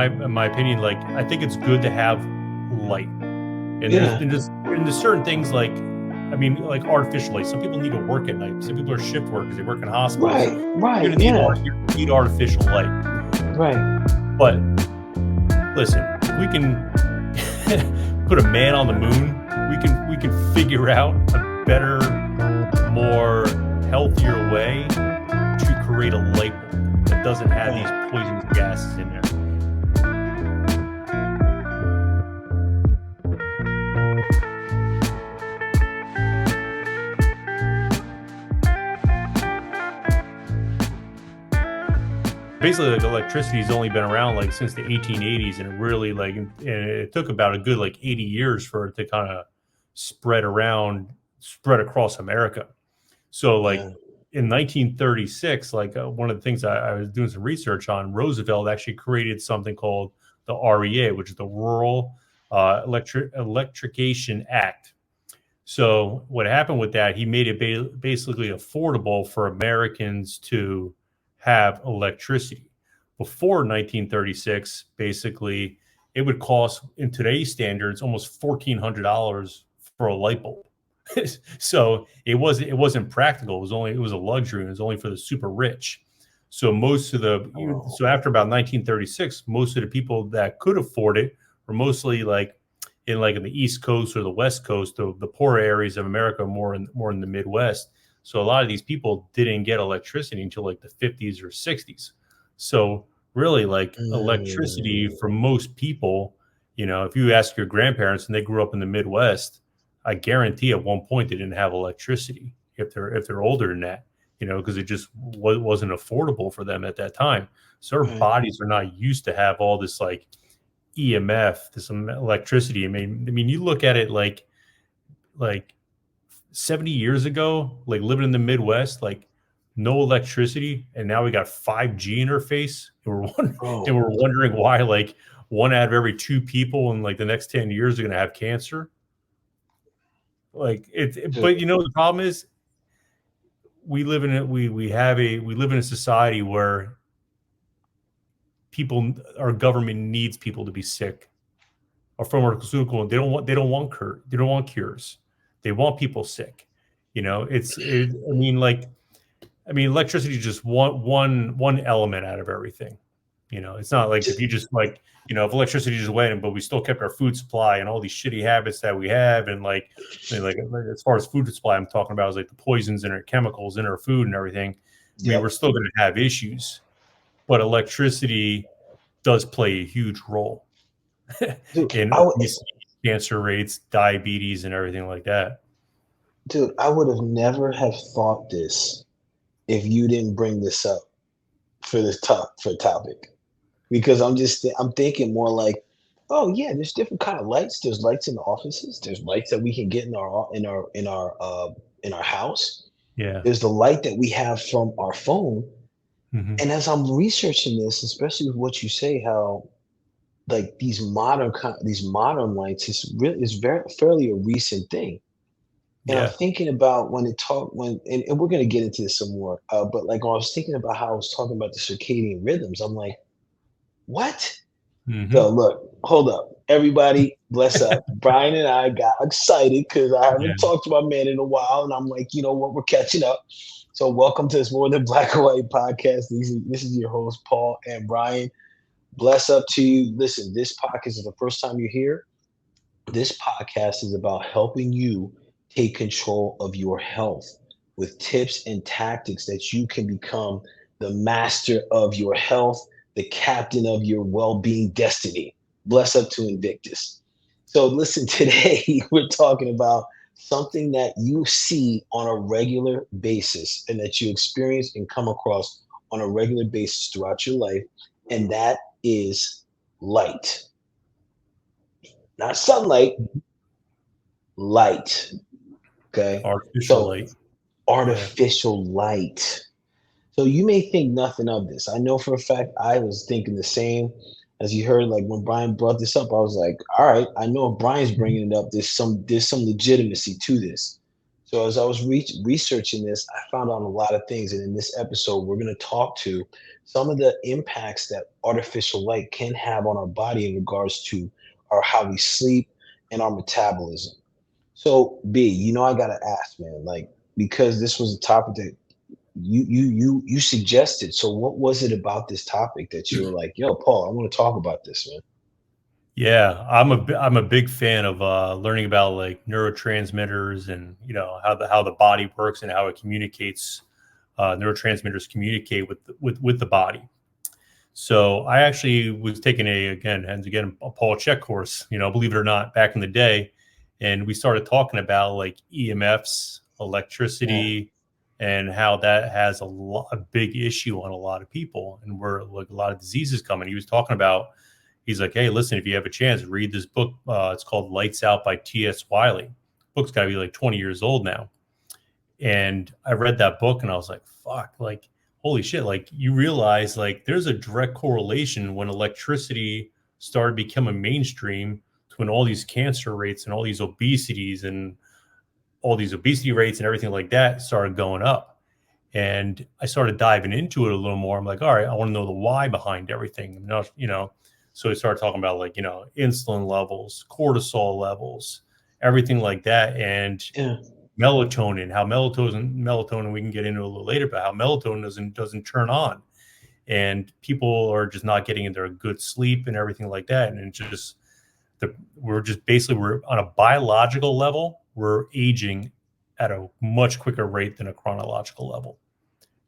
in my opinion, like I think it's good to have light. And Yeah. there's certain things like, I mean, like artificial light. Some people need to work at night. Some people are shift workers. They work in hospitals. Right. Right. You're gonna need artificial light. Right. But listen, if we can put a man on the moon, we can figure out a better, more healthier way to create a light bulb that doesn't have these poisonous gases in there. Basically, like electricity's only been around like since the 1880s, and it really like, and it took about a good like 80 years for it to kind of spread across America. So like in 1936, like one of the things I was doing some research on, Roosevelt actually created something called the REA, which is the Rural Electrification Act. So what happened with that, he made it basically affordable for Americans to have electricity. Before 1936, basically, it would cost, in today's standards, almost $1,400 for a light bulb. So it wasn't practical. It was a luxury. It was only for the super rich. So so after about 1936, most of the people that could afford it were mostly like in the East Coast or the West Coast, the poorer areas of America, more in the Midwest. So a lot of these people didn't get electricity until like the 50s or 60s. So really, like electricity for most people, if you ask your grandparents and they grew up in the Midwest, I guarantee at one point they didn't have electricity if they're older than that, because it just wasn't affordable for them at that time. So our bodies are not used to have all this like EMF, this electricity. I mean, you look at it like 70 years ago, like living in the Midwest, like no electricity, and now we got 5G interface, and we're wondering why like one out of every two people in like the next 10 years are going to have cancer. Like but the problem is we live in a society where our government needs people to be sick. Our pharmaceutical, they don't want cures. They want people sick. Electricity is just one element out of everything. It's not like if you just like, if electricity just went, but we still kept our food supply and all these shitty habits that we have. And like as far as food supply, I'm talking about is like the poisons and our chemicals in our food and everything. I mean, we're still going to have issues, but electricity does play a huge role in cancer rates, diabetes, and everything like that. Dude, I would have never have thought this if you didn't bring this up for topic, because I'm thinking more like, oh yeah, there's different kind of lights. There's lights in the offices. There's lights that we can get in our house. Yeah. There's the light that we have from our phone. Mm-hmm. And as I'm researching this, especially with what you say, how like these modern lights is fairly a recent thing. And I'm thinking about and we're going to get into this some more, but like when I was thinking about how I was talking about the circadian rhythms, I'm like, what? Mm-hmm. So look, hold up. Everybody, bless up. Brian and I got excited because I haven't talked to my man in a while. And I'm like, you know what? We're catching up. So welcome to this More Than Black and White podcast. This is your host, Paul and Brian. Bless up to you. Listen, this podcast is the first time you're here. This podcast is about helping you take control of your health with tips and tactics that you can become the master of your health, the captain of your well-being destiny. Bless up to Invictus. So listen, today we're talking about something that you see on a regular basis and that you experience and come across on a regular basis throughout your life, and that is light. Not sunlight, light. Okay. Artificial light. So you may think nothing of this. I know for a fact I was thinking the same as you heard. Like when Brian brought this up, I was like, all right, I know if Brian's bringing it up, there's some legitimacy to this. So as I was researching this, I found out a lot of things. And in this episode, we're going to talk to some of the impacts that artificial light can have on our body in regards to our how we sleep and our metabolism. So B, I gotta ask, man, like because this was a topic that you suggested. So what was it about this topic that you were like, yo, Paul, I want to talk about this, man? Yeah, I'm a big fan of learning about like neurotransmitters and how the body works and how it communicates. Neurotransmitters communicate with the body. So I actually was taking a Paul Check course, believe it or not, back in the day, and we started talking about like EMFs, Yeah. electricity, and how that has a big issue on a lot of people, and where like a lot of diseases coming. He was talking about, he's like, hey, listen, if you have a chance, read this book. It's called Lights Out by T.S. Wiley. Book's got to be like 20 years old now. And I read that book and I was like, fuck, like, holy shit. Like, you realize like there's a direct correlation when electricity started becoming mainstream to when all these cancer rates and all these obesities and all these obesity rates and everything like that started going up. And I started diving into it a little more. I'm like, all right, I want to know the why behind everything. So we started talking about like, insulin levels, cortisol levels, everything like that. And Yeah. melatonin, how melatonin we can get into a little later, but how melatonin doesn't turn on, and people are just not getting into their good sleep and everything like that. And it's just we're on a biological level, we're aging at a much quicker rate than a chronological level.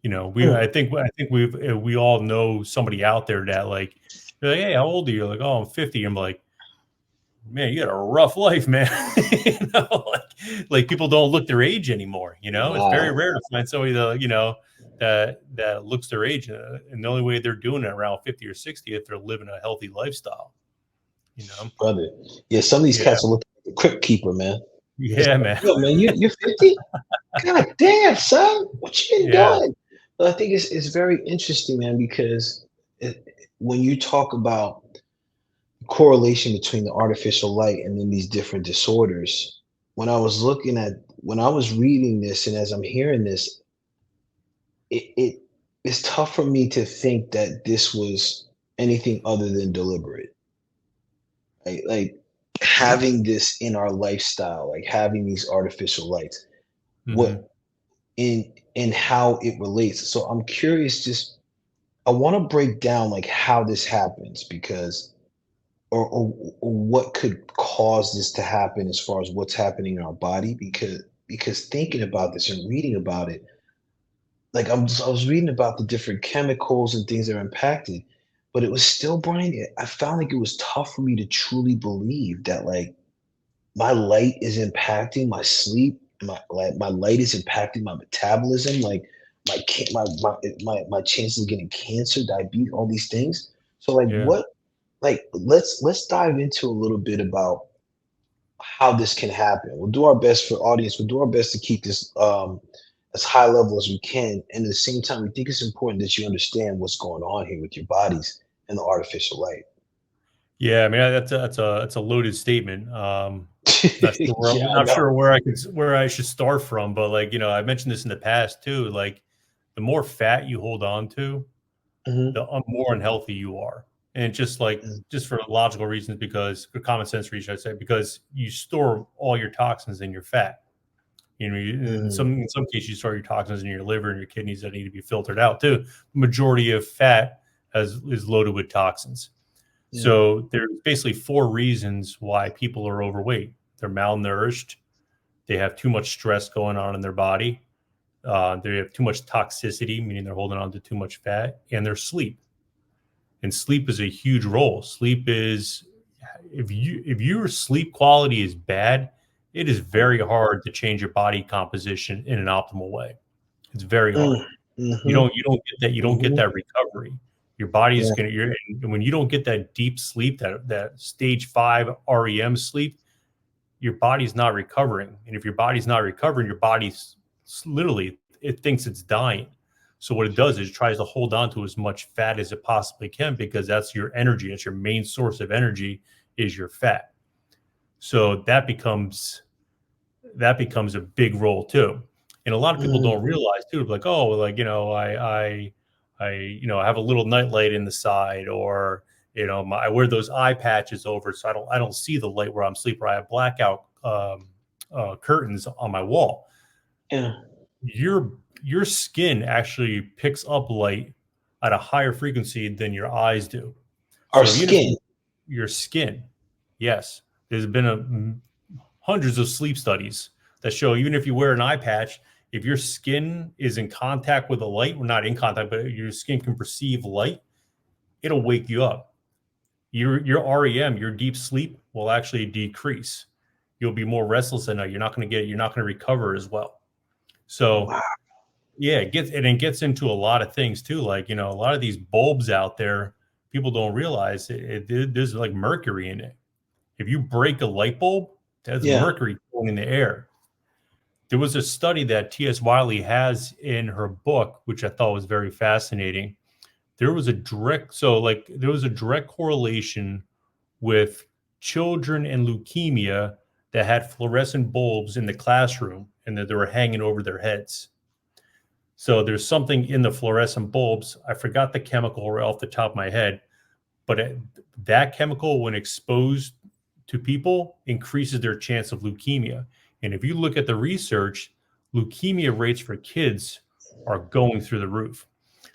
Mm. We all know somebody out there that like, they're like, hey, how old are you? Like, oh, I'm 50. I'm like, man, you got a rough life, man. Like people don't look their age anymore. It's very Wow. rare to find somebody that looks their age, and the only way they're doing it around 50 or 60 if they're living a healthy lifestyle. you know Brother. Yeah, some of these yeah, cats are looking like the crypt keeper, man. It's yeah, like, man. yo, man, you're 50? God damn, son. What you been Yeah. doing? But I think it's very interesting, man, because when you talk about correlation between the artificial light and then these different disorders, when I was reading this and as I'm hearing this, it's tough for me to think that this was anything other than deliberate. Like having this in our lifestyle, like having these artificial lights, Hmm. what in how it relates. So I'm curious, just I want to break down like how this happens because or what could cause this to happen as far as what's happening in our body because thinking about this and reading about it, like I was reading about the different chemicals and things that are impacted, but it was still, Brian, I found like it was tough for me to truly believe that like my light is impacting my sleep, my light is impacting my metabolism, like my chances of getting cancer, diabetes, all these things. So like Yeah. what like let's dive into a little bit about how this can happen. We'll do our best for audience. We'll do our best to keep this as high level as we can. And at the same time, we think it's important that you understand what's going on here with your bodies and the artificial light. Yeah, I mean, that's a loaded statement. Yeah, I Not know. sure where I should start from, but like, I mentioned this in the past too. Like, the more fat you hold on to, Hmm. the more unhealthy you are. And just for logical reasons, because for common sense reasons, I say, because you store all your toxins in your fat. In Hmm. some cases, you store your toxins in your liver and your kidneys that need to be filtered out too. The majority of fat is loaded with toxins. Yeah. So there's basically four reasons why people are overweight. They're malnourished. They have too much stress going on in their body. They have too much toxicity, meaning they're holding on to too much fat, and their sleep. And sleep is a huge role. Sleep is if your sleep quality is bad, it is very hard to change your body composition in an optimal way. It's very hard. Mm-hmm. You don't get Hmm. that recovery. Your body's Yeah. gonna you're and when you don't get that deep sleep, that stage 5 REM sleep, your body's not recovering. And if your body's not recovering, your body's literally, it thinks it's dying. So what it does is it tries to hold on to as much fat as it possibly can because that's your energy. It's your main source of energy is your fat. So that becomes a big role too. And a lot of people don't Mm, realize too, like, oh, like, I have a little nightlight in the side, or, I wear those eye patches over, so I don't see the light where I'm sleeping, or I have blackout curtains on my wall. yeah. Your skin actually picks up light at a higher frequency than your eyes do. Our So even if skin. your skin, yes, there's been hundreds of sleep studies that show even if you wear an eye patch, if your skin is in contact with the light, well, not in contact, but your skin can perceive light, it'll wake you up. Your REM, your deep sleep, will actually decrease. You'll be more restless at night. You're not going to recover as well. So Wow. yeah, it gets into a lot of things too. Like, a lot of these bulbs out there, people don't realize there's like mercury in it. If you break a light bulb, there's Yeah. mercury going in the air. There was a study that T.S. Wiley has in her book, which I thought was very fascinating. There was a direct correlation with children and leukemia that had fluorescent bulbs in the classroom and that they were hanging over their heads. So there's something in the fluorescent bulbs. I forgot the chemical right off the top of my head, but that chemical, when exposed to people, increases their chance of leukemia. And if you look at the research, leukemia rates for kids are going through the roof.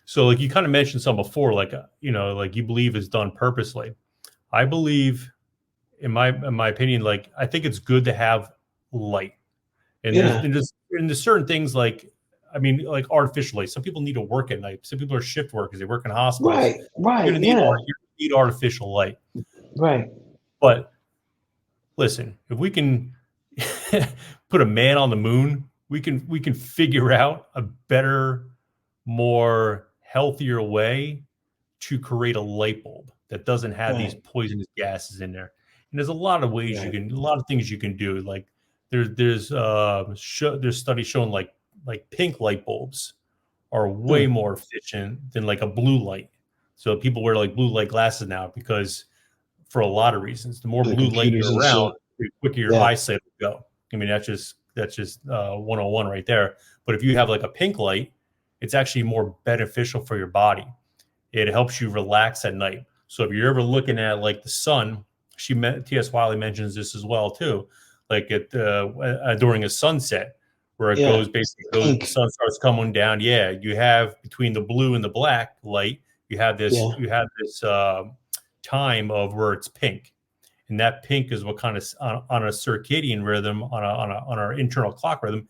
So, like you kind of mentioned some before, like like you believe is done purposely. I believe, in my opinion, like I think it's good to have light, and Yeah. there's certain things like, I mean, like artificial light. Some people need to work at night. Some people are shift workers. They work in hospitals. Right. Right. You're gonna need Yeah. you're gonna need artificial light. Right. But listen, if we can put a man on the moon, we can figure out a better, more healthier way to create a light bulb that doesn't have these Right. poisonous gases in there. And there's a lot of ways Right. a lot of things you can do. Like there's studies showing like pink light bulbs are way Hmm. more efficient than like a blue light. So people wear like blue light glasses now because, for a lot of reasons, the more For the blue light computers you're and around, shit. the quicker your Yeah. eyesight will go. I mean, that's just 101 right there. But if you have like a pink light, it's actually more beneficial for your body. It helps you relax at night. So if you're ever looking at like the sun, T.S. Wiley mentions this as well too, like during a sunset, where it Yeah. the Pink. sun starts coming down. Yeah, you have between the blue and the black light, Yeah. you have this time of where it's pink, and that pink is what kind of on a circadian rhythm, on our internal clock rhythm,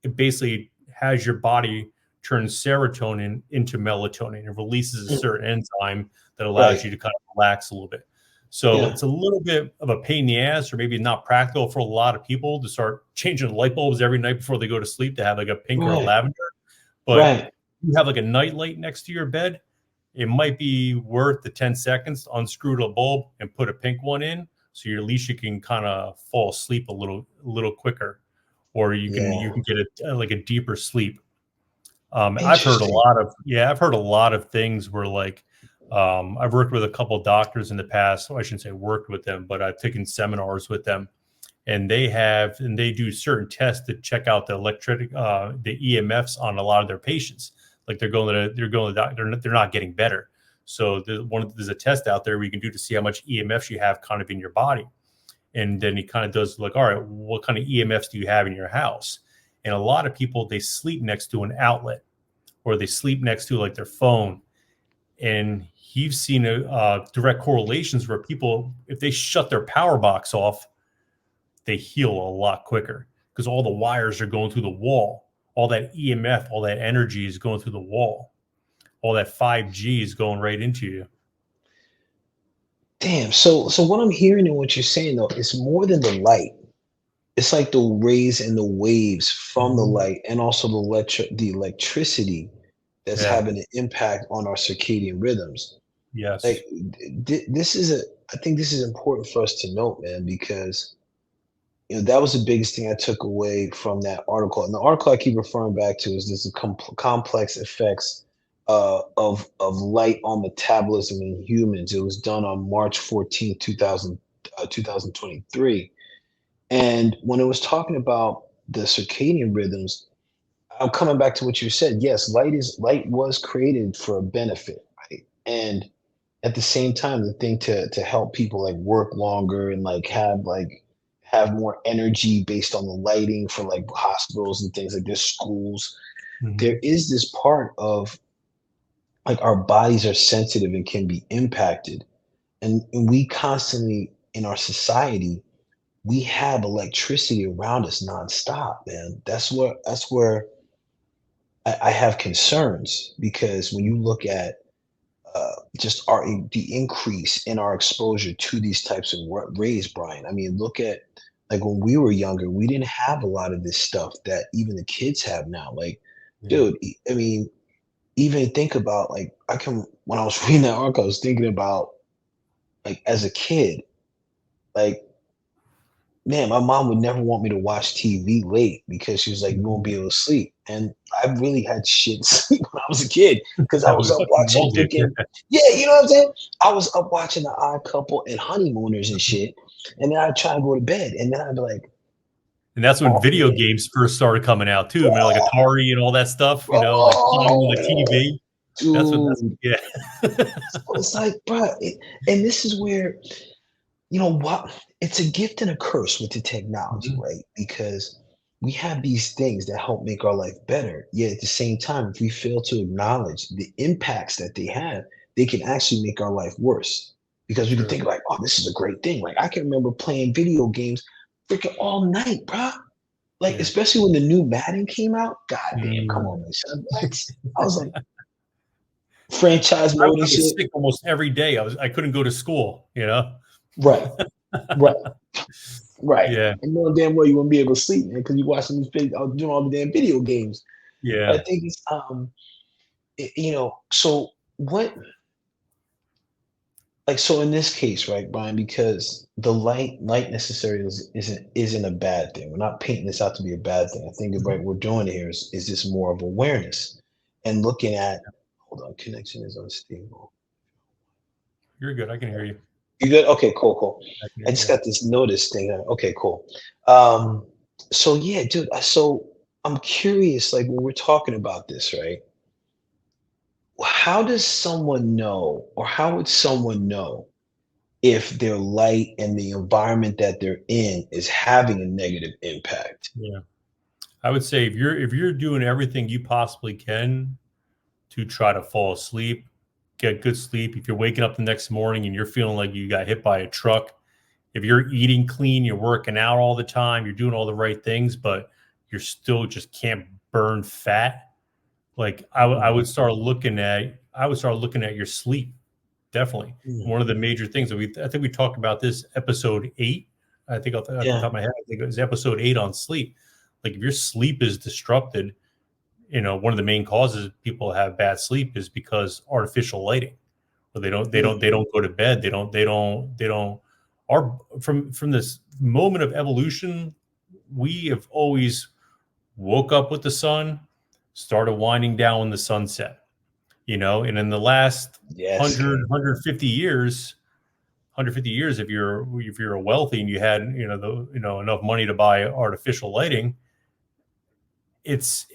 it basically has your body turn serotonin into melatonin. It releases a Mm, certain enzyme that allows right. you to kind of relax a little bit. So Yeah. it's a little bit of a pain in the ass, or maybe not practical for a lot of people to start changing light bulbs every night before they go to sleep to have like a pink or a Right. lavender. But Right. you have like a night light next to your bed, it might be worth the 10 seconds to unscrew the bulb and put a pink one in. So at least you can kind of fall asleep a little quicker, or you Yeah. can get like a deeper sleep. Interesting. I've heard a lot of things where like, I've worked with a couple of doctors in the past. So I shouldn't say worked with them, but I've taken seminars with them, and they do certain tests to check out the EMFs on a lot of their patients. Like they're going to the doctor, they're not getting better. So there's a test out there where you can do to see how much EMFs you have kind of in your body. And then he kind of does like, all right, what kind of EMFs do you have in your house? And a lot of people, they sleep next to an outlet, or they sleep next to like their phone. And he's seen direct correlations where people, if they shut their power box off, they heal a lot quicker because all the wires are going through the wall. All that EMF, all that energy is going through the wall. All that 5G is going right into you. Damn. So what I'm hearing and what you're saying though is more than the light. It's like the rays and the waves from the Mhm. light and also the electricity that's Yeah. having an impact on our circadian rhythms. Yes. Like this is a I think this is important for us to note, man, because that was the biggest thing I took away from that article. And the article I keep referring back to is this complex effects of light on metabolism in humans. It was done on March 14th, 2023. And when it was talking about the circadian rhythms, I'm coming back to what you said. Yes, light was created for a benefit, right? And at the same time, the thing to help people like work longer and have more energy based on the lighting for like hospitals and things like this, schools. There Mhm. is this part of like our bodies are sensitive and can be impacted. And we constantly in our society, we have electricity around us nonstop, man. That's where I have concerns because when you look at just the increase in our exposure to these types of rays, Brian. I mean, look at like when we were younger, we didn't have a lot of this stuff that even the kids have now. Like, Yeah. dude, I mean, even think about like I can when I was reading that article, I was thinking about like as a kid, like man, my mom would never want me to watch TV late because she was like, "You won't Mhm. be able to sleep." And I really had shit sleep when I was a kid because I Yeah, was we up fucking watching all did. freaking yeah, you know what I'm saying? I was up watching The Odd Couple and Honeymooners and shit, and then I'd try to go to bed, and then I'd be like, And that's when "Oh video man, games first started coming out too. I mean, like oh, Atari and all that stuff, like playing on the oh, TV. That's dude." yeah. So it's like, bro, and this is where you know what? It's a gift and a curse with the technology, Mhm. right? Because we have these things that help make our life better. Yet at the same time, if we fail to acknowledge the impacts that they have, they can actually make our life worse. Because we can Sure. think like, oh, this is a great thing. Like I can remember playing video games freaking all night, bro. Like Yeah. especially when the new Madden came out. God damn, come Mm. on, man, son. What? I was like franchise I mode and I was shit. sick almost every day. I couldn't go to school, you know? Right, right. Right. Yeah. And knowing damn well you won't be able to sleep, man, because you're watching these big, doing all the damn video games. But I Yeah. think it's, so what, like, so in this case, right, Brian, because the light necessarily isn't a bad thing. We're not painting this out to be a bad thing. I think Mhm. right, we're doing here is just more of awareness and looking at. Hold on, connection is unstable. You're good. I can hear you. You good? Okay, cool, cool. I can I hear you. just Yeah. got this notice thing. Okay, cool. Um, so yeah, dude. So I'm curious, like when we're talking about this, right? How does someone know, or how would someone know if their light and the environment that they're in is having a negative impact? Yeah. I would say if you're doing everything you possibly can to try to fall asleep, get good sleep. If you're waking up the next morning and you're feeling like you got hit by a truck, if you're eating clean, you're working out all the time, you're doing all the right things, but you're still just can't burn fat. Like Mm, I would start looking at your sleep. Definitely. mm. One of the major things that I think we talked about this episode 8. I think off the top Yeah, of my head, I think it was episode 8 on sleep. Like if your sleep is disrupted, one of the main causes people have bad sleep is because artificial lighting. Or they mm, don't go to bed. They don't our from this moment of evolution, we have always woke up with the sun, started winding down when the sun set, and in the last yes, King. 150 years, if you're wealthy and you had, enough money to buy artificial lighting, it's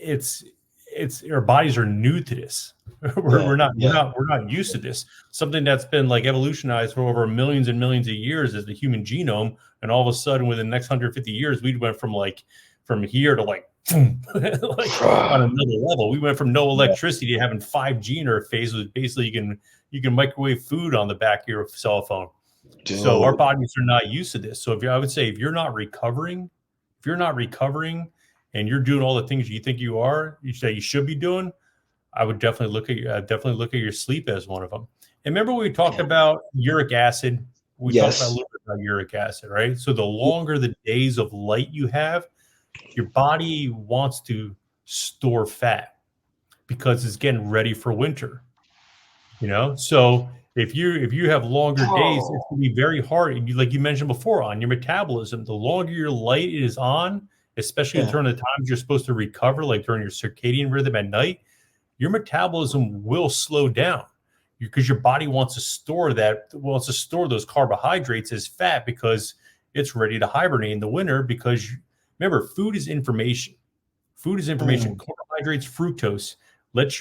our bodies are new to this. Yeah, yeah, We're not used to this. Something that's been like evolutionized for over millions and millions of years as the human genome, and all of a sudden within the next 150 years, we went from here to like like on yeah, another level. We went from no electricity to having 5G in our face. Was basically you can microwave food on the back of your cell phone. So our dude. bodies are not used to this. So I would say if you're not recovering and you're doing all the things you think that you should be doing, I would definitely look at your sleep as one of them. And remember we talked Man. about uric acid. We talked about a Yes. little bit about uric acid, right? So the longer the days of light you have, your body wants to store fat because it's getting ready for winter. So if you have longer days, it's Bro. going to be very hard. And like you mentioned before, on your metabolism, the longer your light is on, especially Yeah. during the times you're supposed to recover, like during your circadian rhythm at night, your metabolism will slow down because your body wants to store those carbohydrates as fat because it's ready to hibernate in the winter because remember, food is information. Food is information. Mm, Carbohydrates, fructose.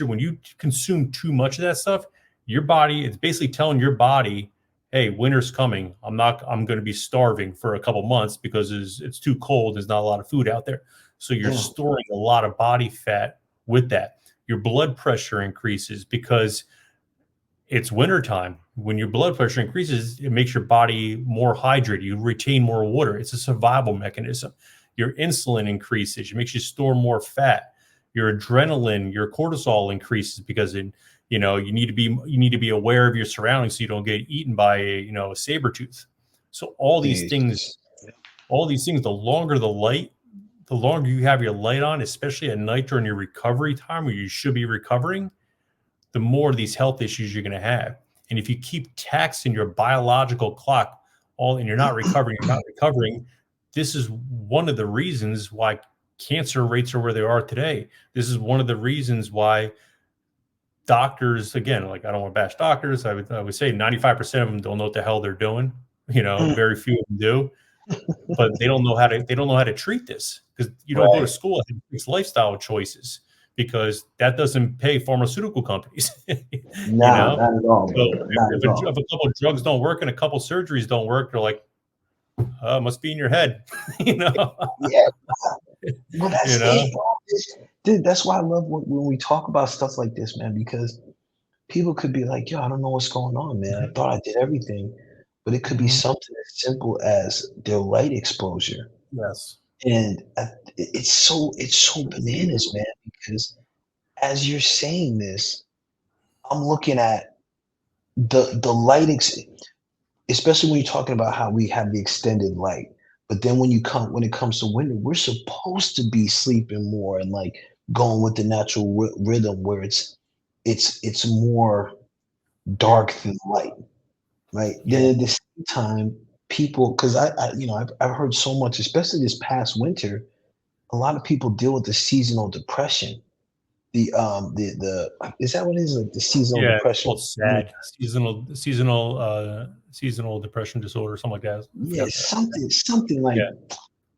When you consume too much of that stuff, your body, it's basically telling your body, hey, winter's coming. I'm going to be starving for a couple months because it's too cold. There's not a lot of food out there. So you're yeah, storing a lot of body fat with that. Your blood pressure increases because it's wintertime. When your blood pressure increases, it makes your body more hydrated. You retain more water. It's a survival mechanism. Your insulin increases. It makes you store more fat. Your adrenaline, your cortisol increases because you need to be aware of your surroundings so you don't get eaten by a saber tooth. So Jesus. all these things, the longer the light, the longer you have your light on, especially at night during your recovery time where you should be recovering, the more of these health issues you're going to have. And if you keep taxing your biological clock and you're not recovering, this is one of the reasons why cancer rates are where they are today. This is one of the reasons why doctors, again, like I don't want to bash doctors. I would say 95% of them don't know what the hell they're doing. Very few of them do, but they don't know how to treat this because you don't go to Right. school and fix lifestyle choices because that doesn't pay pharmaceutical companies. you Nah, know, not at all, so brother. Not if at all. if a couple of drugs don't work and a couple of surgeries don't work, they're like, must be in your head. you know, Yeah. Well, you that's know, it, bro. Dude, that's why I love when we talk about stuff like this, man, because people could be like, yo, I don't know what's going on, man. I Mhm, thought I did everything. But it could be mhm. something as simple as their light exposure. Yes, And it's so bananas, man, because as you're saying this, I'm looking at the light, especially when you're talking about how we have the extended light. But then when it comes to winter, we're supposed to be sleeping more and like going with the natural rhythm where it's more yeah, dark than light, right? yeah, Then at the same time, people, because I've heard so much, especially this past winter, a lot of people deal with the seasonal depression. The is that what it is, like the seasonal yeah. It's depression? called SAD, seasonal depression disorder, something like that. I Yeah, forgot that. something like Yeah,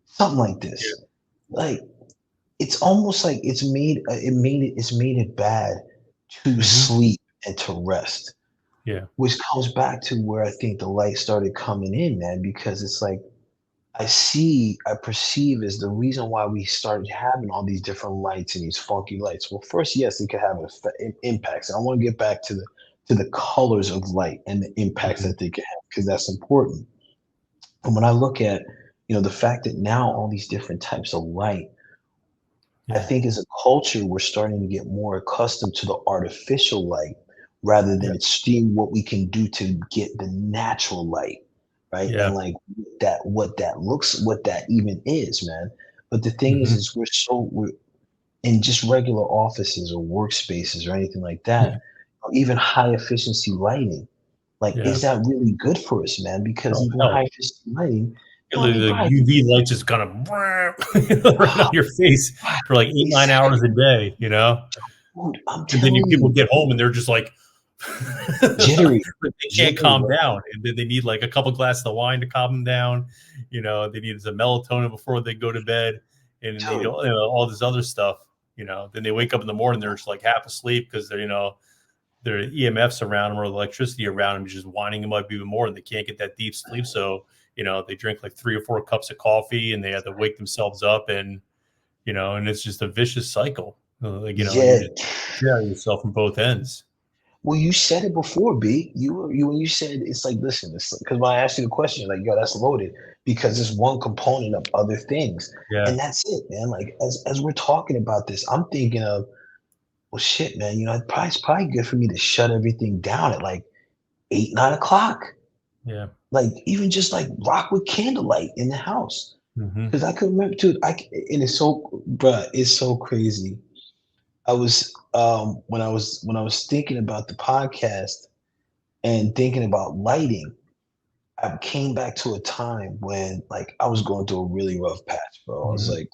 something like yeah, this. Like it's almost like it's made it bad to hmm sleep and to rest, yeah, which comes back to where I think the light started coming in, man, because it's like I perceive as the reason why we started having all these different lights and these funky lights. Well, first, yes, it could have impacts. I want to get back to the colors of light and the impacts hmm that they can have because that's important. And when I look at, the fact that now all these different types of light, I yeah, think as a culture, we're starting to get more accustomed to the artificial light rather yeah, than seeing what we can do to get the natural light, right? And yeah. like what that even is, man. But the thing hmm is we're in just regular offices or workspaces or anything like yeah, that, or even high efficiency lighting. Like, yeah. is that really good for us, man? Because Oh even hell, high efficiency lighting, I mean, the bro, UV light just kind of right on your face for like 8 9 hours a exactly. day. Dude, I'm And then telling people you, get home and they're just like, jittery, they can't jittery, calm bro. down, and then they need like a couple glasses of wine to calm them down. They need some melatonin before they go to bed, and they Dude, don't, all this other stuff. Then they wake up in the morning, they're just like half asleep because their EMFs around them or electricity around them is just winding them up even more, and they can't get that deep sleep. So they drink like 3 or 4 cups of coffee, and they have to wake themselves up, and it's just a vicious cycle. You yeah. just share yourself from both ends. Well, you said it before, B. You when you said it's like, listen, it's because when I asked you the question, you're like, yo, that's loaded because it's one component of other things, Yeah, and that's it, man. Like as we're talking about this, I'm thinking of, well, shit, man. It's probably good for me to shut everything down at like 8 9 o'clock. yeah. Like even just like rock with candlelight in the house. hmm Because I could remember, dude. And it's so, bruh, it's so crazy. I was when I was thinking about the podcast and thinking about lighting, I came back to a time when like I was going through a really rough patch, bro. I was hmm like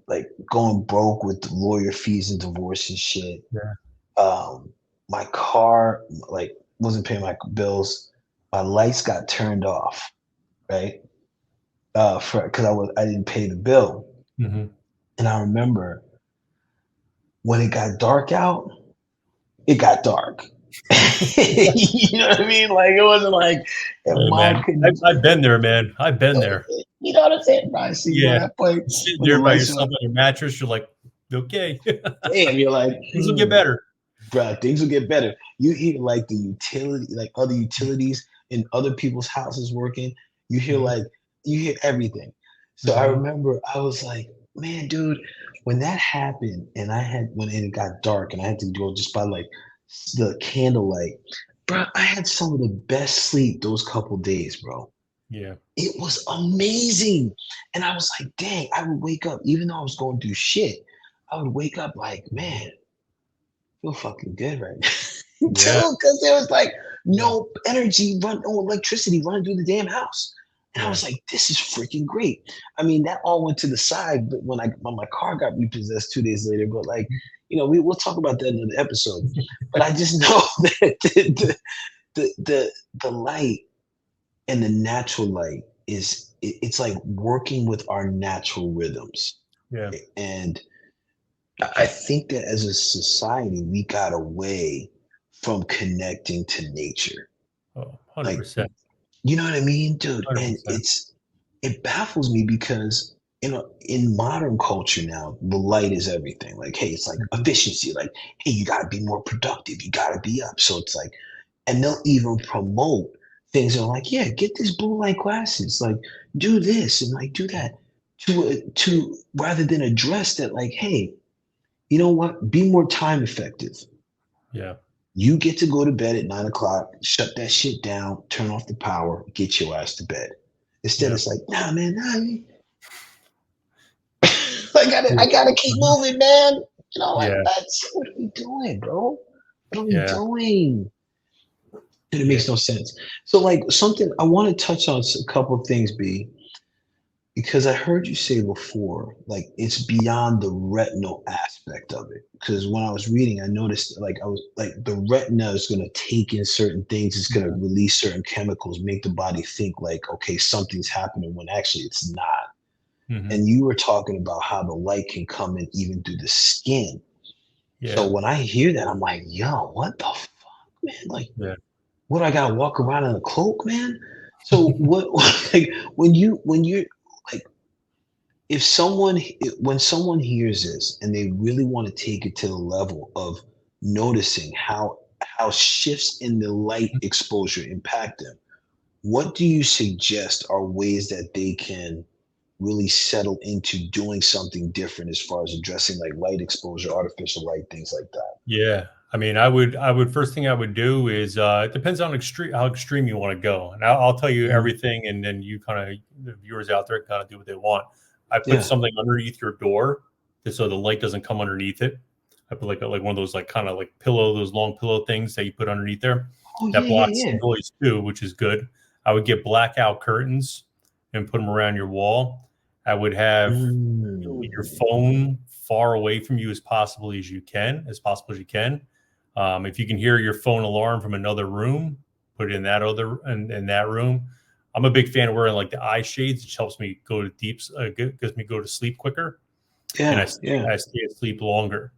like going broke with the lawyer fees and divorce and shit. Yeah. Um, my car like wasn't paying my bills. My lights got turned off, right? because I didn't pay the bill, Mm-hmm. and I remember when it got dark out, it got dark. You know what I mean? Like it wasn't like if Hey, mom man, couldn't. I've been there, man. I've been there. You know what I'm saying? Bro, I see, bro, Yeah, that point you're sitting when the there by lights are yourself like, on your mattress. You're like, okay, damn, you're like, things will get better. bro, things will get better. You hear like the utility, like other utilities in other people's houses working. You hear Mm-hmm. like you hear everything. So I Mm-hmm. remember I was like, man, dude, when that happened, and I had when it got dark, and I had to go just by like the candlelight, bro, I had some of the best sleep those couple days, bro. Yeah. It was amazing. And I was like, dang, I would wake up, even though I was going through shit, I would wake up like, man, feel fucking good right now. Dude, Yeah. because there was like Yeah. no energy, no electricity running through the damn house. And I Yeah. was like, this is freaking great. I mean, that all went to the side but when my car got repossessed 2 days later. But like, we'll talk about that in another episode. But I just know that the light and the natural light it's like working with our natural rhythms. Yeah. And I think that as a society, we got away from connecting to nature. Oh, Like, 100%. you know what I mean, dude? And 100%. it baffles me because in modern culture now, the light is everything. Like, hey, it's like Mhm. efficiency. Like, hey, you got to be more productive. You got to be up. So it's like, and they'll even promote things that are like, yeah, get this blue light glasses. Like, do this and like do that to rather than address that. Like, hey, you know what? Be more time effective. Yeah. You get to go to bed at 9 o'clock, shut that shit down, turn off the power, get your ass to bed. Instead, Yeah. it's like, nah, man, nah, I gotta keep Mhm. moving, man. Like Yeah. that's what are we doing, bro? What are we Yeah. doing? And it Yeah. makes no sense. So, like, something I want to touch on a couple of things, B, because I heard you say before, like it's beyond the retinal aspect of it. Because when I was reading, I noticed like I was like the retina is going to take in certain things, it's going to Yeah. release certain chemicals, make the body think like, okay, something's happening when actually it's not. Hmm. And you were talking about how the light can come in even through the skin. So Yeah. when I hear that, I'm like, yo, what the fuck, man? Like, Yeah. what, I gotta walk around in a cloak, man? So what like when you're like if someone when someone hears this and they really want to take it to the level of noticing how shifts in the light exposure impact them, what do you suggest are ways that they can really settle into doing something different as far as addressing like light exposure, artificial light, things like that? Yeah. I mean, I would first thing I would do is it depends on how extreme you want to go, and I'll tell you Mhm. everything, and then you kind of the viewers out there kind of do what they want. I put Yeah. something underneath your door so the light doesn't come underneath it. I put like one of those like kind of like those long pillow things that you put underneath there. Oh That yeah, blocks yeah, the noise too, which is good. I would get blackout curtains and put them around your wall. I would yeah. have your phone far away from you as possible as you can. If you can hear your phone alarm from another room, put it in in that room. I'm a big fan of wearing like the eye shades, which helps me go to gets me go to sleep quicker, and Yeah, yeah. I stay asleep longer.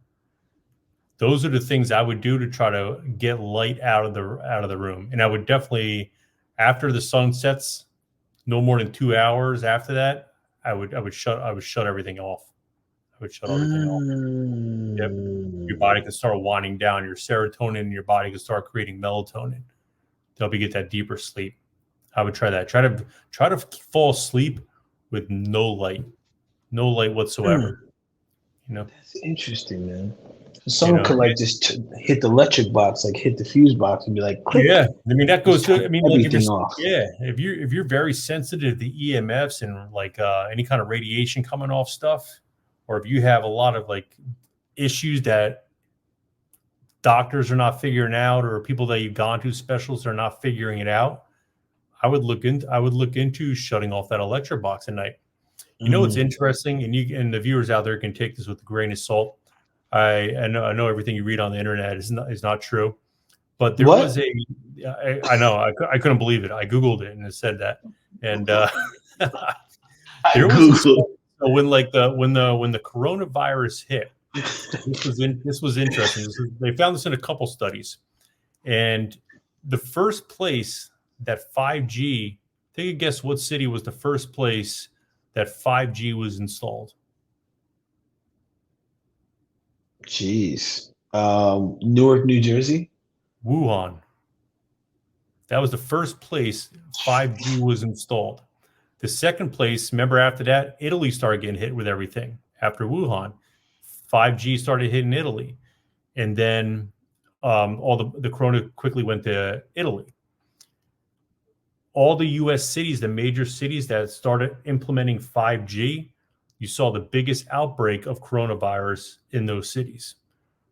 Those are the things I would do to try to get light out of the room, and I would definitely after the sun sets, no more than 2 hours after that, I would shut everything off. I would shut everything off. Yep. Your body Mm. can start winding down. Your serotonin in your body can start creating melatonin to help you get that deeper sleep. I would try that. Try to fall asleep with no light Mm. whatsoever. You know, That's interesting, man. you Someone know. could like just hit the electric box, like hit the fuse box, and be like, click, Yeah, I mean that just goes to. turn I mean, like if you're everything off. if you're very sensitive to EMFs and like any kind of radiation coming off stuff, or if you have a lot of like issues that doctors are not figuring out, or people that you've gone to specialists are not figuring it out, I would look into shutting off that electric box at night. You know what's Mm. interesting, and the viewers out there can take this with a grain of salt. I know everything you read on the internet is not true, but there was What? a I know I couldn't believe it. I googled it and it said that, and I There was a Googled. study. So when the coronavirus hit, this was interesting. They found this in a couple studies, and the first place that 5G. Take a guess what city was the first place that 5G was installed? Jeez. Newark, New Jersey. Wuhan. That was the first place 5G was installed. The second place, remember after that, Italy started getting hit with everything. After Wuhan, 5G started hitting Italy. And then all the corona quickly went to Italy. All the US cities, the major cities that started implementing 5G, you saw the biggest outbreak of coronavirus in those cities.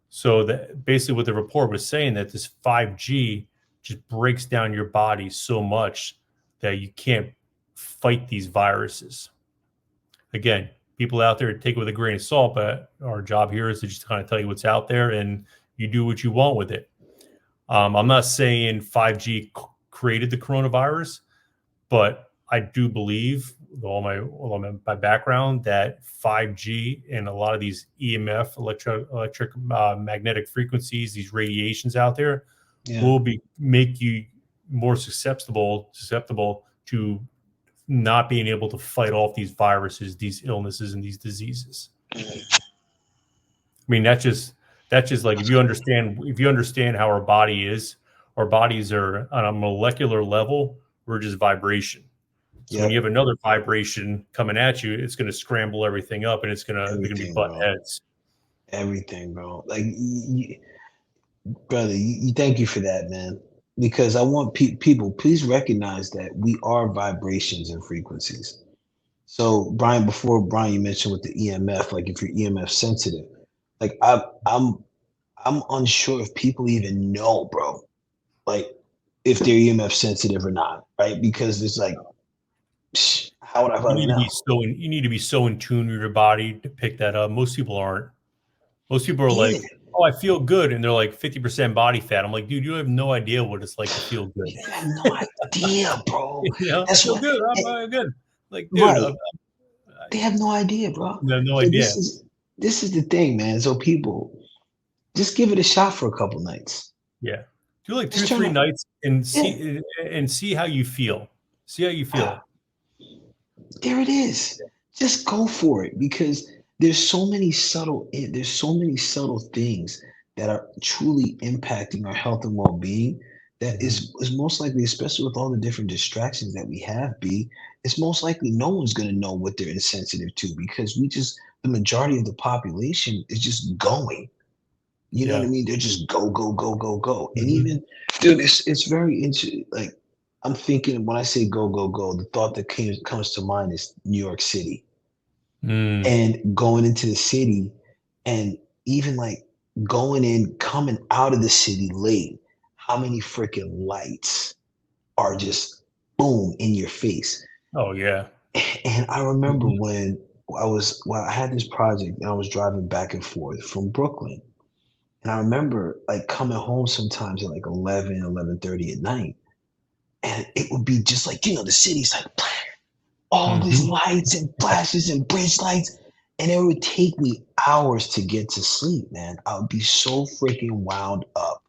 So that basically what the report was saying that this 5G just breaks down your body so much that you can't fight these viruses. Again, people out there take it with a grain of salt, but our job here is to just kind of tell you what's out there and you do what you want with it. I'm not saying 5G created the coronavirus, but I do believe, with all my background, that 5G and a lot of these EMF, electric magnetic frequencies, these radiations out there, Yeah. will make you more susceptible to not being able to fight off these viruses, these illnesses, and these diseases. I mean, that's just like if you understand how our body is, our bodies are on a molecular level, we're just vibration. So when Yep. you have another vibration coming at you, it's going to scramble everything up, and they're going to be Everything, butt bro. heads. Everything, bro. Like, brother, thank you for that, man. Because I want people, please recognize that we are vibrations and frequencies. So, Brian, before Brian, you mentioned with the EMF, like if you're EMF sensitive, like I'm unsure if people even know, bro, like if they're EMF sensitive or not, right? Because it's like, how would I You fucking need to be know? so in, you need to be so in tune with your body to pick that up. Most people aren't. Most people are Yeah, like, "Oh, I feel good," and they're like 50% body fat. I'm like, dude, you have no idea what it's like to feel good. you have no idea, bro. I That's feel what, good. eh, I'm good. Like, dude, right? I They have no idea, bro. have no So idea. this is the thing, man. So people, just give it a shot for a couple nights. Yeah, do like two, Just turn three up. nights and Yeah. see how you feel. See how you feel. There it is. Just go for it because there's so many subtle things that are truly impacting our health and well-being that Mhm. is most likely, especially with all the different distractions that we have, B, it's most likely no one's gonna know what they're insensitive to because the majority of the population is just going. You know what I Yeah. mean? They're just go, go, go, go, go. And Mhm. even, dude, it's very interesting. Like, I'm thinking when I say go, go, go, the thought that comes to mind is New York City Mm. and going into the city and even like going in, coming out of the city late. How many freaking lights are just boom in your face? Oh yeah. And I remember Mhm. when I had this project and I was driving back and forth from Brooklyn. And I remember like coming home sometimes at like 11:30 at night. And it would be just like, the city's like all these Mhm. lights and flashes and bridge lights. And it would take me hours to get to sleep, man. I would be so freaking wound up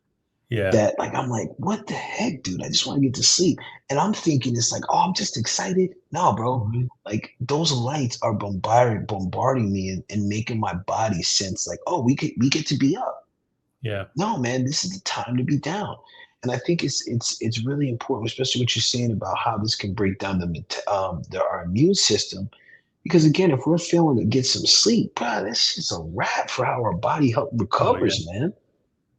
Yeah. that like I'm like, what the heck, dude? I just want to get to sleep. And I'm thinking it's like, oh, I'm just excited. No, bro. Mhm. Like those lights are bombarding me and making my body sense like, oh, we get to be up. Yeah. No, man, this is the time to be down. And I think it's really important, especially what you're saying about how this can break down our immune system. Because again, if we're failing to get some sleep, bro, that's just a wrap for how our body help Oh yeah. recovers, man.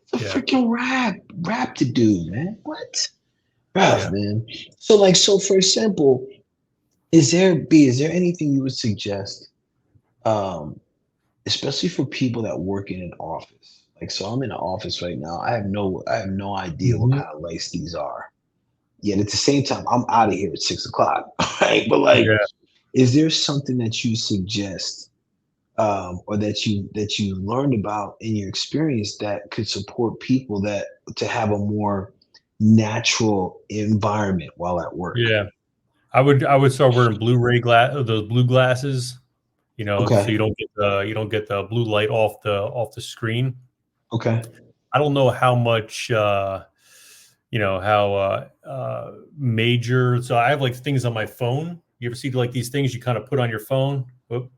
It's a Yeah. freaking wrap to do, man. What? Rough, Yeah. man. So for example, is there anything you would suggest? Um, especially for people that work in an office. Like, so I'm in an office right now. I have no idea what Mhm. kind of lights these are. Yet at the same time, I'm out of here at 6 o'clock, right? But like, Yeah. is there something that you suggest, or that you learned about in your experience that could support people that to have a more natural environment while at work? Yeah. I would start wearing those blue glasses, so Okay. you don't get the blue light off the screen. Okay. I don't know how much how major. So I have like things on my phone. You ever see like these things you kind of put on your phone? Whoop,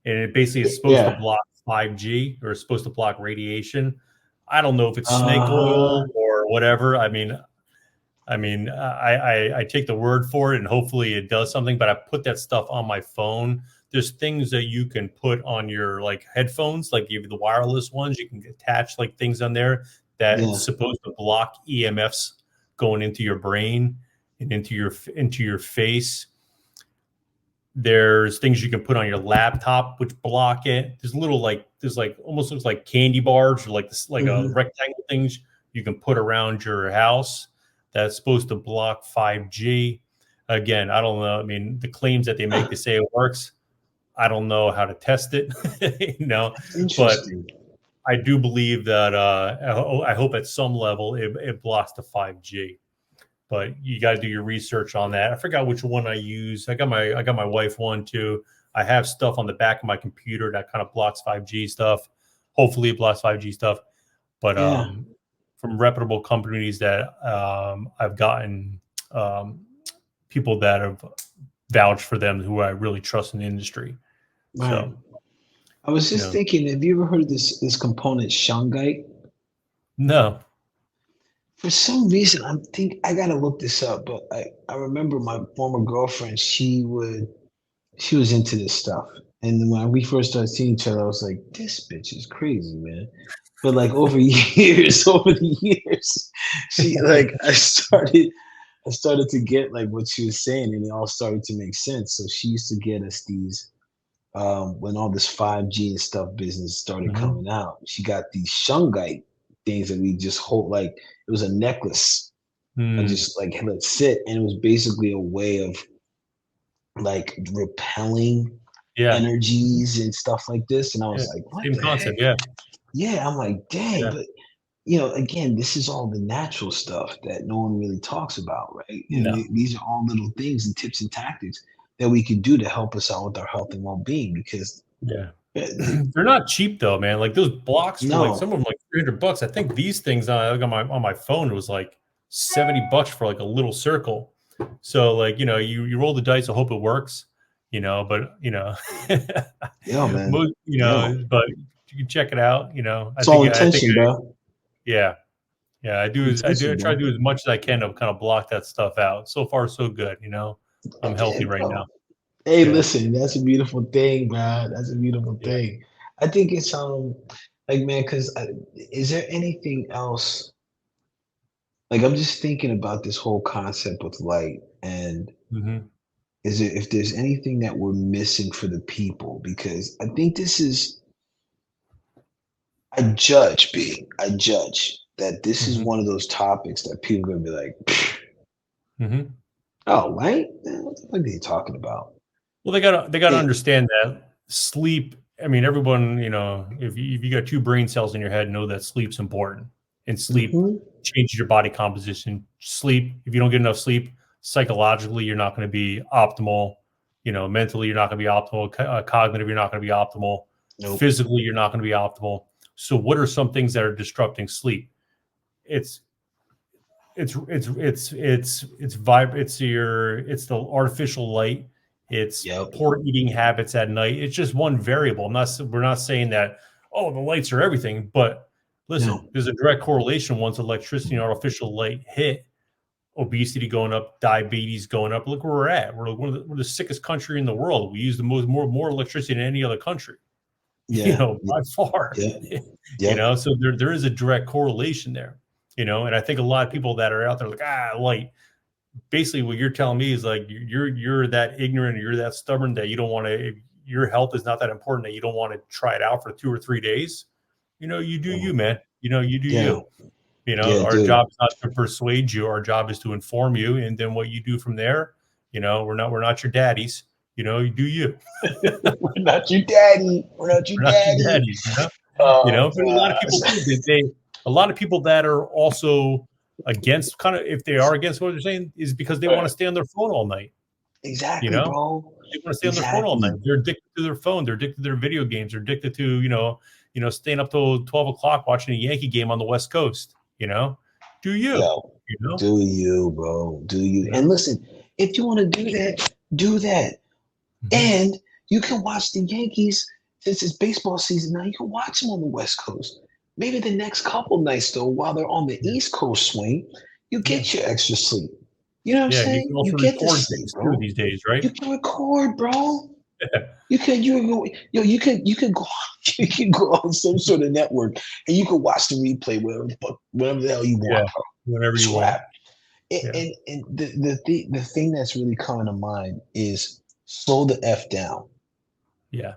and it basically is supposed to Yeah. block 5G or it's supposed to block radiation. I don't know if it's snake Uh-huh. oil or whatever. I take the word for it and hopefully it does something, but I put that stuff on my phone. There's things that you can put on your like headphones, like you the wireless ones. You can attach like things on there that Yeah. it's supposed to block EMFs going into your brain and into your face. There's things you can put on your laptop which block it. There's like almost looks like candy bars or like this like a Hmm. rectangle things you can put around your house that's supposed to block 5G. Again, I don't know. I mean, the claims that they make, they say it works. I don't know how to test it, That's but interesting. I do believe that I hope at some level it blocks the 5G. But you got to do your research on that. I forgot which one I use. I got my wife one too. I have stuff on the back of my computer that kind of blocks 5G stuff. Hopefully, it blocks 5G stuff. But Yeah. from reputable companies that I've gotten people that have vouched for them who I really trust in the industry. Right. So, I was you just know, thinking, have you ever heard of this component shungite? no. For some reason, I gotta look this up, but I remember my former girlfriend, she was into this stuff. And then when we first started seeing each other, I was like, this bitch is crazy, man. But like over years, over the years, she like I started to get like what she was saying, and it all started to make sense. So she used to get us these when all this 5G and stuff business started Mhm. coming out. She got these shungite things that we just hold like it was a necklace. I Mm, just like let it sit, and it was basically a way of like repelling yeah, energies and stuff like this. And I yeah, was like, what same the heck? concept. Yeah, Yeah, I'm like, dang, yeah, but again, this is all the natural stuff that no one really talks about, right? And no, these are all little things and tips and tactics that we could do to help us out with our health and well-being because yeah. uh, They're not cheap though, man. Like those blocks for like some no, of them like $300. I think these things on my phone it was like $70 for like a little circle. So like you roll the dice. I hope it works. But yo, man, most yo, but you can check it out. it's all intention, I bro. yeah. Yeah, I Intention, try to bro. do as much as I can to kind of block that stuff out. So far, so good. I'm Yeah, healthy right now. bro. Hey, Yeah. listen, that's a beautiful thing, bro. That's a beautiful Yeah. thing. I think it's like man, because is there anything else? Like I'm just thinking about this whole concept with light, and Hmm. is it if there's anything that we're missing for the people? Because I think this is I judge that this is Hmm. one of those topics that people are gonna be like, Hmm. oh, light? What the fuck are you talking about? Well, they gotta Yeah. understand that sleep. I mean, everyone, if you got two brain cells in your head, know that sleep's important, and sleep Hmm. changes your body composition. Sleep, if you don't get enough sleep, psychologically, you're not going to be optimal. Mentally, you're not going to be optimal. Cognitive, you're not going to be optimal. Nope. Physically, you're not going to be optimal. So, what are some things that are disrupting sleep? It's it's the artificial light, it's Yep. poor eating habits at night. It's just one variable. We're not saying that, oh, the lights are everything, but listen, No. there's a direct correlation. Once electricity and artificial light hit, obesity going up, diabetes going up. Look where we're at. We're the sickest country in the world. We use the more electricity than any other country, Yeah. by far. Yep. Yep. So there is a direct correlation there. And I think a lot of people that are out there like, light. Basically, what you're telling me is like you're that ignorant, you're that stubborn that you don't want to. Your health is not that important that you don't want to try it out for 2 or 3 days. You do you, Oh, man. You do yeah. you. Yeah, Our dude. job is not to persuade you. Our job is to inform you, and then what you do from there. We're not your daddies. You do you. We're not your daddy. We're not your We're not your daddy. daddies. Oh But a lot of people gosh. too, a lot of people that are also against, kind of, if they are against what they're saying, is because they want to stay on their phone all night. You Exactly, know, bro. they want to stay on their phone all night. Exactly. They're addicted to their phone. They're addicted to their video games. They're addicted to, staying up till 12 o'clock watching a Yankee game on the West Coast. Do you, Yo, you know, do you, bro? Do you? you And know? listen, if you want to do that, do that. Mm-hmm. And you can watch the Yankees since it's baseball season now. You can watch them on the West Coast. Maybe the next couple nights, though, while they're on the Yeah. East Coast swing, you Yeah. get your extra sleep. You know what I'm Yeah. You can saying? You also get the record sleep, things too bro. these days, right? You can record, bro. Yeah. You can go you can go on some sort of network and you can watch the replay whatever the hell you Yeah. want, bro. Whenever It's you want. rap. Yeah. And the thing that's really coming to mind is slow the F down. Yeah.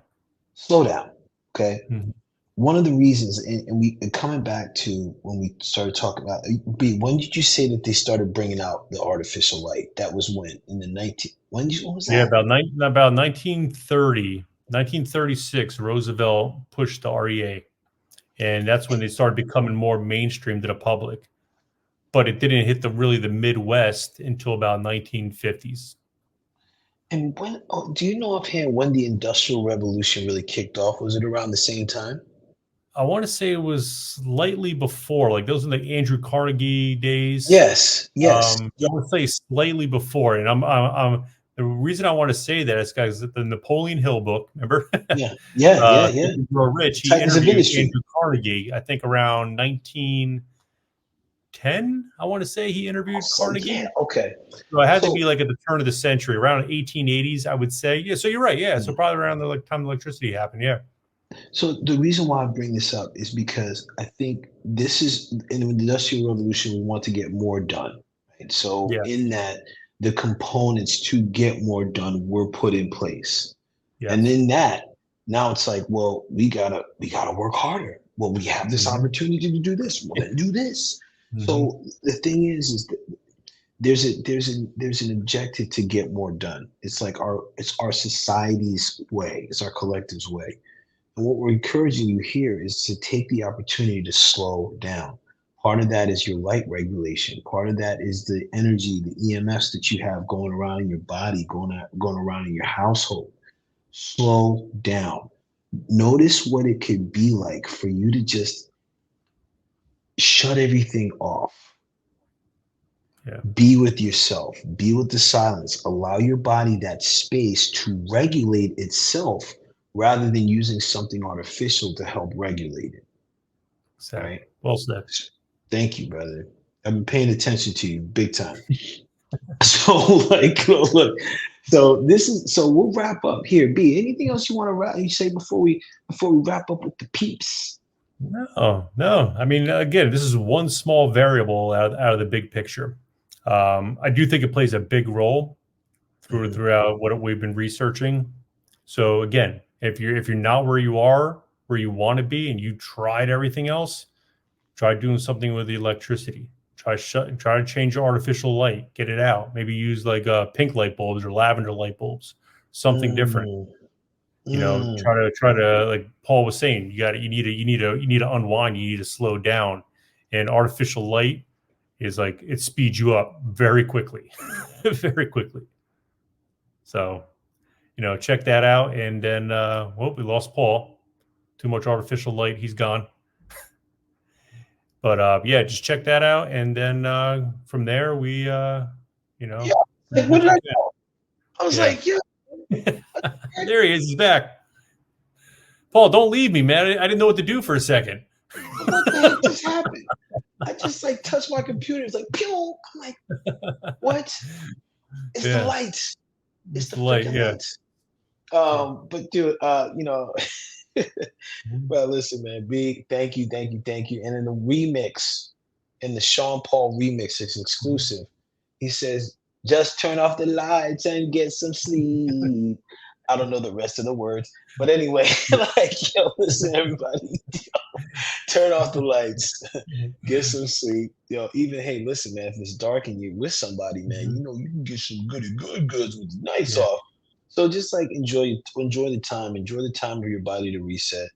Slow down. Okay. Mm-hmm. One of the reasons, and coming back to when we started talking about when did you say that they started bringing out the artificial light? That was when in the 19 when was Yeah. that? About 1930, 1936, Roosevelt pushed the REA. And that's when they started becoming more mainstream to the public. But it didn't hit the Midwest until about 1950s. And do you know offhand when the Industrial Revolution really kicked off? Was it around the same time? I want to say it was slightly before, like those are the Andrew Carnegie days. Yes, yes, I yeah, would say slightly before, and I'm the reason I want to say that is because the Napoleon Hill book, remember, yeah, yeah, yeah, yeah. Think and Grow Rich, he Titans of interviewed industry. Andrew Carnegie, I think around 1910. I want to say he interviewed So Carnegie. yeah, okay. So it had to So be like at the turn of the century, around 1880s, I would say. Yeah, so you're right. Yeah, so probably around the time electricity happened. Yeah. so the reason why I bring this up is because I think this is in the Industrial Revolution we want to get more done. Right? So Yeah. in that the components to get more done were put in place. And Yes. then now it's like, well, we gotta work harder. Well, we have this Mm-hmm. opportunity to do this. Well, then do this. Mm-hmm. So the thing is that there's an objective to get more done. It's our society's way. It's our collective's way. And what we're encouraging you here is to take the opportunity to slow down. Part of that is your light regulation. Part of that is the energy, the EMFs that you have going around in your body, going around in your household. Slow down. Notice what it could be like for you to just shut everything off. Yeah. Be with yourself, be with the silence, allow your body that space to regulate itself rather than using something artificial to help regulate it. Exactly. Right? Well said. Thank you, brother. I've been paying attention to you big time. So, like, look, so we'll wrap up here. B, anything else you want to you say before we wrap up with the peeps? No. I mean, again, this is one small variable out of the big picture. I do think it plays a big role throughout what we've been researching. So again, if you're not where you are, where you want to be, and you tried everything else, try doing something with the electricity. Try to change your artificial light, get it out. Maybe use like pink light bulbs or lavender light bulbs, something different. Mm, Try mm. to like Paul was saying, you need to unwind, you need to slow down. And artificial light is like it speeds you up very quickly, very quickly. So, check that out. And then, we lost Paul. Too much artificial light, he's gone. But yeah, just check that out, and then from there we, Yeah. we Like, do what did what I we can. know? I was Yeah, like, yeah. there he is. He's back. Paul, don't leave me, man. I didn't know what to do for a second. What the heck just happened? I just like touched my computer. It's like, pew. I'm like, what? It's the Yeah, lights. It's it's the the light. freaking Yeah. lights. Yeah. But dude, well, listen, man. Big thank you. And in the remix, in the Sean Paul remix, it's exclusive. He says, "Just turn off the lights and get some sleep." I don't know the rest of the words, but anyway, like, yo, listen, everybody, turn off the lights, get some sleep. Yo, even hey, listen, man, if it's dark and you're with somebody, man, you can get some goods with the nights Yeah. off. So just like enjoy the time for your body to reset,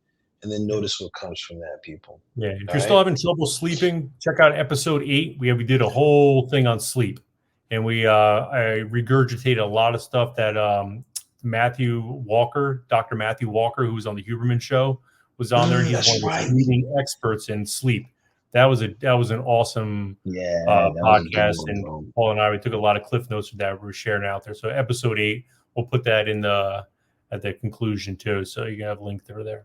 and then Yeah. notice what comes from that, people. Yeah. If All you're still right. having trouble sleeping, check out episode 8. We did a whole thing on sleep. and I regurgitated a lot of stuff that Dr. Matthew Walker, who was on the Huberman show, was on there, and he's one That's of the right. leading experts in sleep. That was an awesome Yeah, that was a good podcast, one, and bro. Paul and I, we took a lot of cliff notes of that we were sharing out there. So episode 8, we'll put that in at the conclusion too, so you can have a link through there.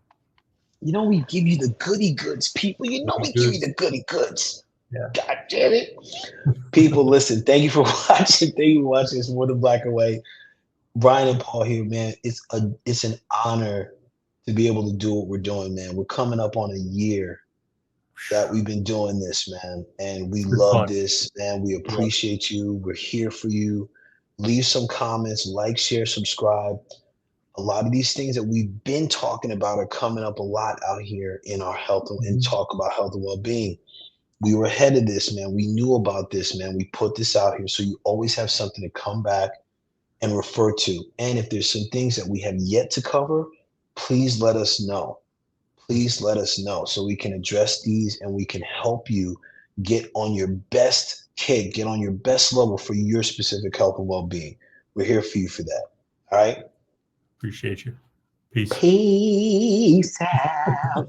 You know, we give you the goody goods, people. You know, we give you the goody goods. Yeah. God damn it. People, listen, thank you for watching. Thank you for watching. It's More Than Black and White. Brian and Paul here, man. It's an honor to be able to do what we're doing, man. We're coming up on a year that we've been doing this, man. And we love Fun. this, man. We appreciate you. We're here for you. Leave some comments, like, share, subscribe. A lot of these things that we've been talking about are coming up a lot out here in our health and talk about health and well-being. We were ahead of this, man. We knew about this, man. We put this out here. So you always have something to come back and refer to. And if there's some things that we have yet to cover, please let us know. Please let us know so we can address these and we can help you get on your best kick, get on your best level for your specific health and well-being. We're here for you for that. All right. Appreciate you. Peace. Peace out.